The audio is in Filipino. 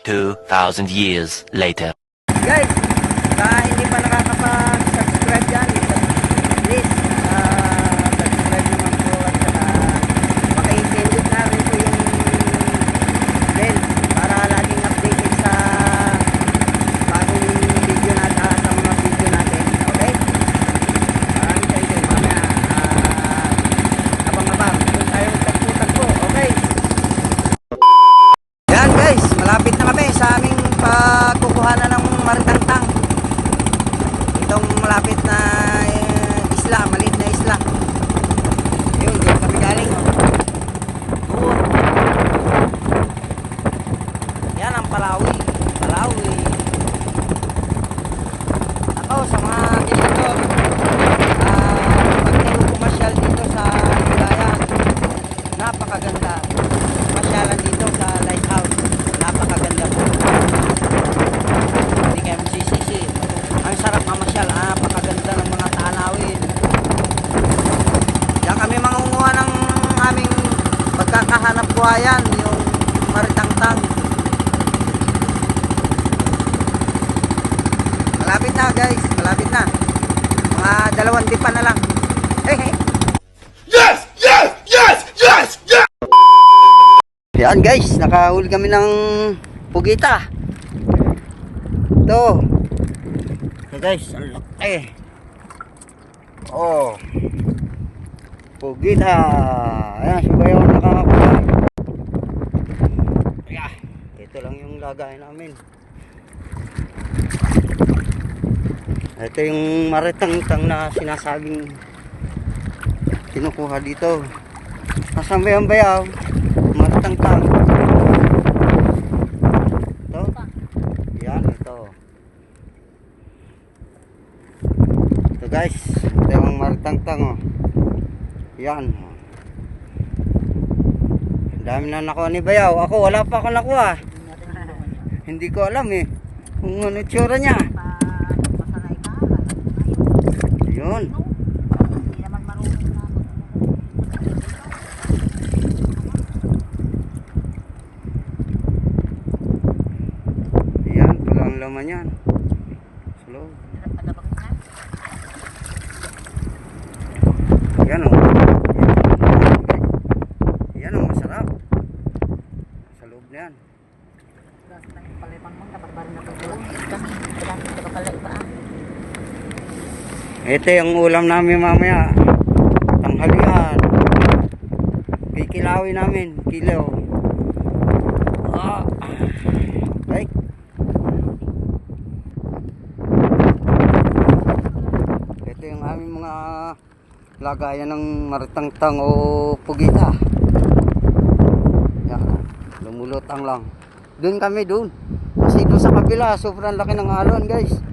2,000 years later. Guys, hindi pa nakakapag-subscribe dyan, please, subscribe naman po at saka pakisindot na rin po yung bell para laging updated sa bagong video natin, sa mga video natin, okay? Maraming thank you, mamaya, abang-abang, kung tayo tagpo-tagpo, okay? Yan guys, malapit na kami sa aming pagkukuhanan ng Maritangtang. Itong malapit na isla, maliit na isla. Yun, diyan kami galing. Doon. Yan ang Palawi. Palawi. Ako sa mga visitor, pag kayo pumasyal dito sa Hilayan, napakaganda. Pasyalan dito sa Lighthouse. Napakaganda po. Hindi kayo magsisisi. Ang sarap mamasyal. Napakaganda ng mga tanawin. Diyan kami mangunguha ng aming pagkakahanap buhayan, yung Maritangtang. Malapit na guys. Malapit na. Mga 2 dipa na lang. Hey. Yes! Yes! Yes! Yes! Yes! Yan guys, nakahuli kami ng pugita. Ito. So guys, ang laki. Oh. Pugita. Ayan, subayaw nakakakuha. Ayan, ito lang yung lagay namin. Ito yung Maritangtang na sinasabing kinukuha dito. Nasaan ba yung bayaw? Maritangtang. Ito. Yan, ito. Ito guys. Ito yung Maritangtang. Oh. Yan. Ang dami na nakuha ni bayaw. Ako, wala pa ako nakuha. Hindi ko alam eh. Kung ano tsura niya. Yun. Laman yan. Slow. Yan o. Yan o, masarap. Sa loob na yan. Ito yung ulam namin mamaya. Tanghalian. Kikilawin namin. Kilaw. Okay. Ito yung aming mga lagayan ng Maritangtang o pugita. Yan. Lumulutang lang. Doon kami doon. Kasi doon sa kabila, sobrang laki ng alon guys.